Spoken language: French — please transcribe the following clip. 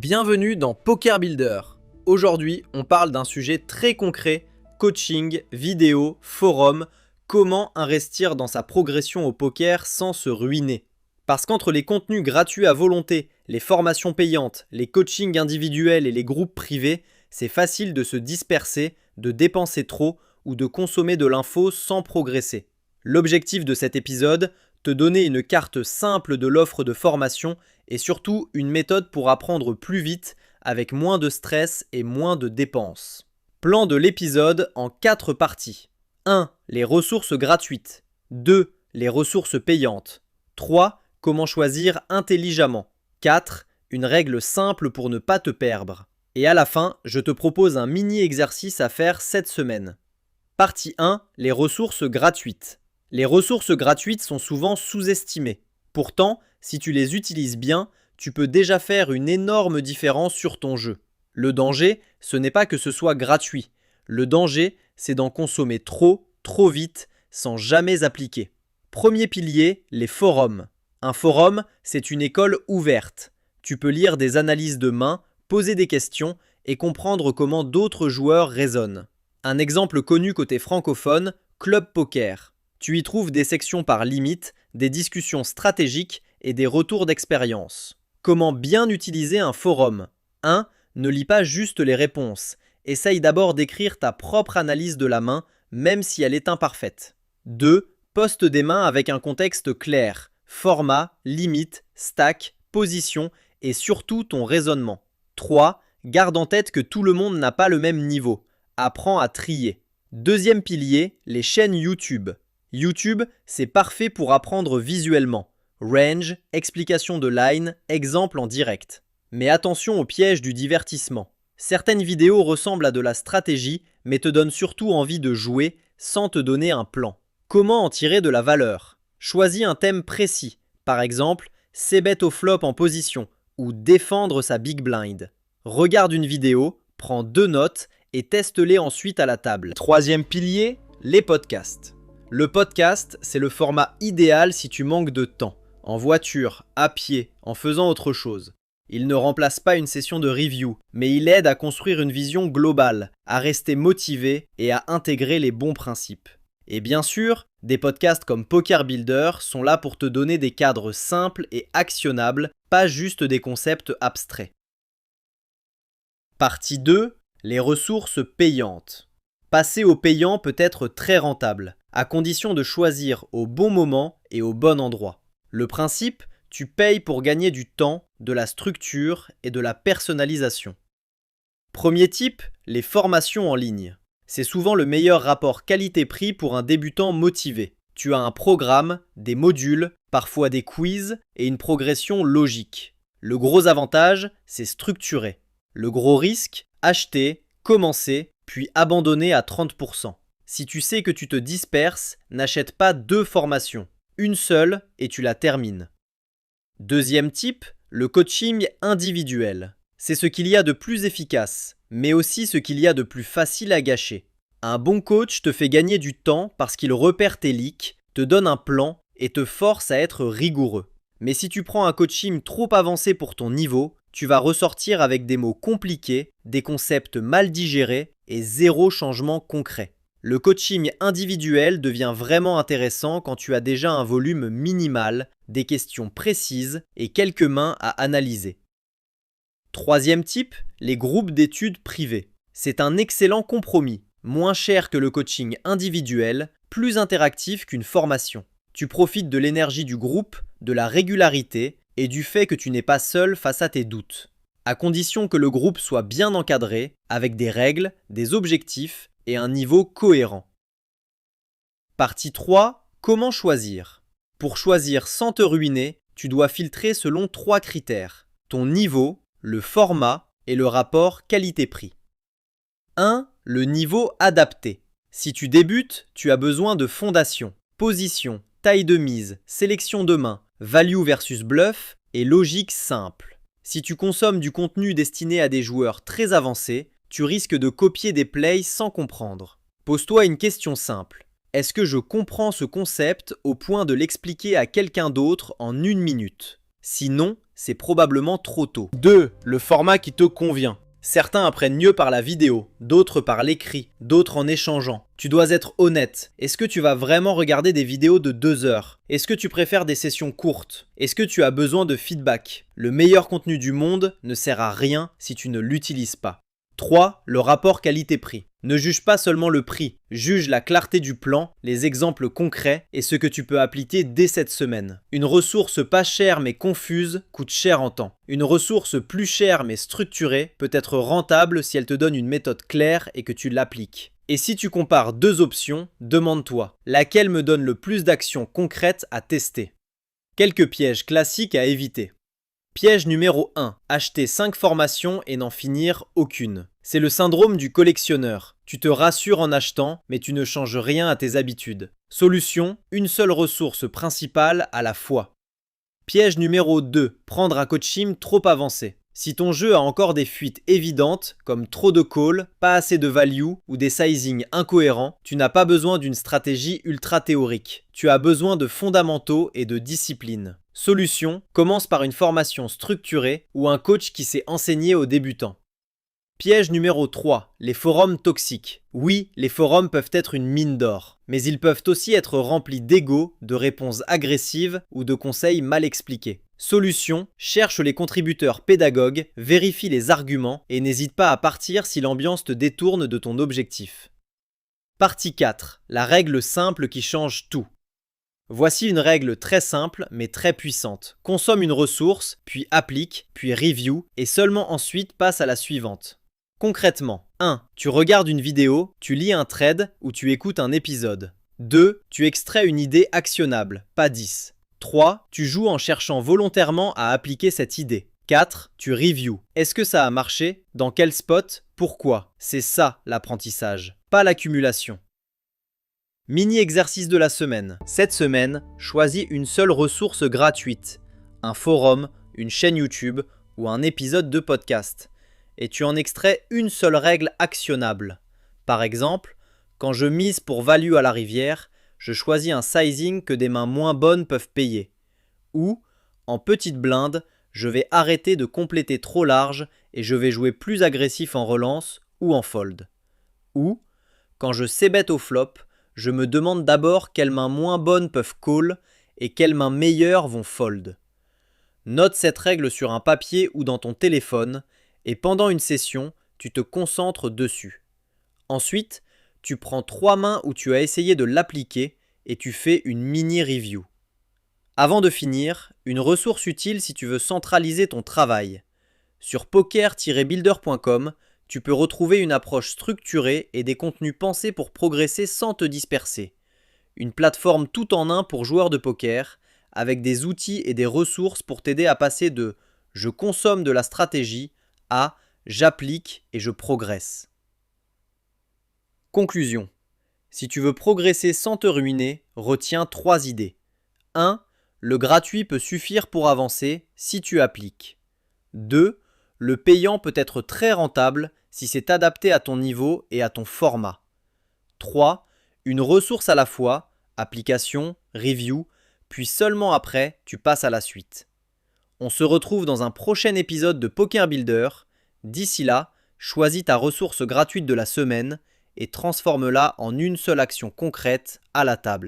Bienvenue dans Poker Builder. Aujourd'hui, on parle d'un sujet très concret, coaching, vidéo, forum, comment investir dans sa progression au poker sans se ruiner. Parce qu'entre les contenus gratuits à volonté, les formations payantes, les coachings individuels et les groupes privés, c'est facile de se disperser, de dépenser trop ou de consommer de l'info sans progresser. L'objectif de cet épisode, te donner une carte simple de l'offre de formation et surtout une méthode pour apprendre plus vite avec moins de stress et moins de dépenses. Plan de l'épisode en 4 parties. 1. Les ressources gratuites. 2. Les ressources payantes. 3. Comment choisir intelligemment. 4. Une règle simple pour ne pas te perdre. Et à la fin, je te propose un mini exercice à faire cette semaine. Partie 1. Les ressources gratuites. Les ressources gratuites sont souvent sous-estimées. Pourtant, si tu les utilises bien, tu peux déjà faire une énorme différence sur ton jeu. Le danger, ce n'est pas que ce soit gratuit. Le danger, c'est d'en consommer trop vite, sans jamais appliquer. Premier pilier, les forums. Un forum, c'est une école ouverte. Tu peux lire des analyses de main, poser des questions et comprendre comment d'autres joueurs raisonnent. Un exemple connu côté francophone, Club Poker. Tu y trouves des sections par limite, des discussions stratégiques et des retours d'expérience. Comment bien utiliser un forum ? 1. Ne lis pas juste les réponses. Essaye d'abord d'écrire ta propre analyse de la main, même si elle est imparfaite. 2. Poste des mains avec un contexte clair. Format, limite, stack, position et surtout ton raisonnement. 3. Garde en tête que tout le monde n'a pas le même niveau. Apprends à trier. Deuxième pilier, les chaînes YouTube. YouTube, c'est parfait pour apprendre visuellement. Range, explication de line, exemple en direct. Mais attention au piège du divertissement. Certaines vidéos ressemblent à de la stratégie, mais te donnent surtout envie de jouer sans te donner un plan. Comment en tirer de la valeur ? Choisis un thème précis, par exemple, c-bet au flop en position ou défendre sa big blind. Regarde une vidéo, prends 2 notes et teste-les ensuite à la table. Troisième pilier, les podcasts. Le podcast, c'est le format idéal si tu manques de temps, en voiture, à pied, en faisant autre chose. Il ne remplace pas une session de review, mais il aide à construire une vision globale, à rester motivé et à intégrer les bons principes. Et bien sûr, des podcasts comme Poker Builder sont là pour te donner des cadres simples et actionnables, pas juste des concepts abstraits. Partie 2. Les ressources payantes. Passer au payant peut être très rentable, à condition de choisir au bon moment et au bon endroit. Le principe, tu payes pour gagner du temps, de la structure et de la personnalisation. Premier type, les formations en ligne. C'est souvent le meilleur rapport qualité-prix pour un débutant motivé. Tu as un programme, des modules, parfois des quiz et une progression logique. Le gros avantage, c'est structuré. Le gros risque, acheter, commencer, puis abandonner à 30%. Si tu sais que tu te disperses, n'achète pas 2 formations. Une seule et tu la termines. Deuxième type, le coaching individuel. C'est ce qu'il y a de plus efficace, mais aussi ce qu'il y a de plus facile à gâcher. Un bon coach te fait gagner du temps parce qu'il repère tes leaks, te donne un plan et te force à être rigoureux. Mais si tu prends un coaching trop avancé pour ton niveau, tu vas ressortir avec des mots compliqués, des concepts mal digérés et 0 changement concret. Le coaching individuel devient vraiment intéressant quand tu as déjà un volume minimal, des questions précises et quelques mains à analyser. Troisième type, les groupes d'études privés. C'est un excellent compromis, moins cher que le coaching individuel, plus interactif qu'une formation. Tu profites de l'énergie du groupe, de la régularité et du fait que tu n'es pas seul face à tes doutes. À condition que le groupe soit bien encadré, avec des règles, des objectifs et un niveau cohérent. Partie 3. Comment choisir ? Pour choisir sans te ruiner, tu dois filtrer selon 3 critères. Ton niveau, le format et le rapport qualité-prix. 1. Le niveau adapté. Si tu débutes, tu as besoin de fondation, position, taille de mise, sélection de main, value versus bluff et logique simple. Si tu consommes du contenu destiné à des joueurs très avancés, tu risques de copier des plays sans comprendre. Pose-toi une question simple. Est-ce que je comprends ce concept au point de l'expliquer à quelqu'un d'autre en 1 minute ? Sinon, c'est probablement trop tôt. 2. Le format qui te convient. Certains apprennent mieux par la vidéo, d'autres par l'écrit, d'autres en échangeant. Tu dois être honnête. Est-ce que tu vas vraiment regarder des vidéos de 2 heures? Est-ce que tu préfères des sessions courtes? Est-ce que tu as besoin de feedback? Le meilleur contenu du monde ne sert à rien si tu ne l'utilises pas. 3. Le rapport qualité-prix. Ne juge pas seulement le prix, juge la clarté du plan, les exemples concrets et ce que tu peux appliquer dès cette semaine. Une ressource pas chère mais confuse coûte cher en temps. Une ressource plus chère mais structurée peut être rentable si elle te donne une méthode claire et que tu l'appliques. Et si tu compares 2 options, demande-toi, laquelle me donne le plus d'actions concrètes à tester? Quelques pièges classiques à éviter. Piège numéro 1. Acheter 5 formations et n'en finir aucune. C'est le syndrome du collectionneur. Tu te rassures en achetant, mais tu ne changes rien à tes habitudes. Solution, une seule ressource principale à la fois. Piège numéro 2. Prendre un coaching trop avancé. Si ton jeu a encore des fuites évidentes, comme trop de calls, pas assez de value ou des sizings incohérents, tu n'as pas besoin d'une stratégie ultra théorique. Tu as besoin de fondamentaux et de discipline. Solution, commence par une formation structurée ou un coach qui sait enseigner aux débutants. Piège numéro 3. Les forums toxiques. Oui, les forums peuvent être une mine d'or, mais ils peuvent aussi être remplis d'ego, de réponses agressives ou de conseils mal expliqués. Solution, cherche les contributeurs pédagogues, vérifie les arguments et n'hésite pas à partir si l'ambiance te détourne de ton objectif. Partie 4. La règle simple qui change tout. Voici une règle très simple mais très puissante. Consomme une ressource, puis applique, puis review et seulement ensuite passe à la suivante. Concrètement, 1. Tu regardes une vidéo, tu lis un thread ou tu écoutes un épisode. 2. Tu extrais une idée actionnable, pas 10. 3. Tu joues en cherchant volontairement à appliquer cette idée. 4. Tu review. Est-ce que ça a marché? Dans quel spot? Pourquoi? C'est ça l'apprentissage, pas l'accumulation. Mini-exercice de la semaine. Cette semaine, choisis une seule ressource gratuite. Un forum, une chaîne YouTube ou un épisode de podcast. Et tu en extrais une seule règle actionnable. Par exemple, quand je mise pour value à la rivière, je choisis un sizing que des mains moins bonnes peuvent payer. Ou, en petite blinde, je vais arrêter de compléter trop large et je vais jouer plus agressif en relance ou en fold. Ou, quand je c-bet au flop, je me demande d'abord quelles mains moins bonnes peuvent call et quelles mains meilleures vont fold. Note cette règle sur un papier ou dans ton téléphone et pendant une session, tu te concentres dessus. Ensuite, tu prends 3 mains où tu as essayé de l'appliquer et tu fais une mini-review. Avant de finir, une ressource utile si tu veux centraliser ton travail. Sur poker-builder.com, tu peux retrouver une approche structurée et des contenus pensés pour progresser sans te disperser. Une plateforme tout en un pour joueurs de poker, avec des outils et des ressources pour t'aider à passer de « je consomme de la stratégie » à « j'applique et je progresse ». Conclusion. Si tu veux progresser sans te ruiner, retiens 3 idées. 1. Le gratuit peut suffire pour avancer si tu appliques. 2. Le payant peut être très rentable si c'est adapté à ton niveau et à ton format. 3. Une ressource à la fois, application, review, puis seulement après, tu passes à la suite. On se retrouve dans un prochain épisode de Poker Builder. D'ici là, choisis ta ressource gratuite de la semaine et transforme-la en une seule action concrète à la table.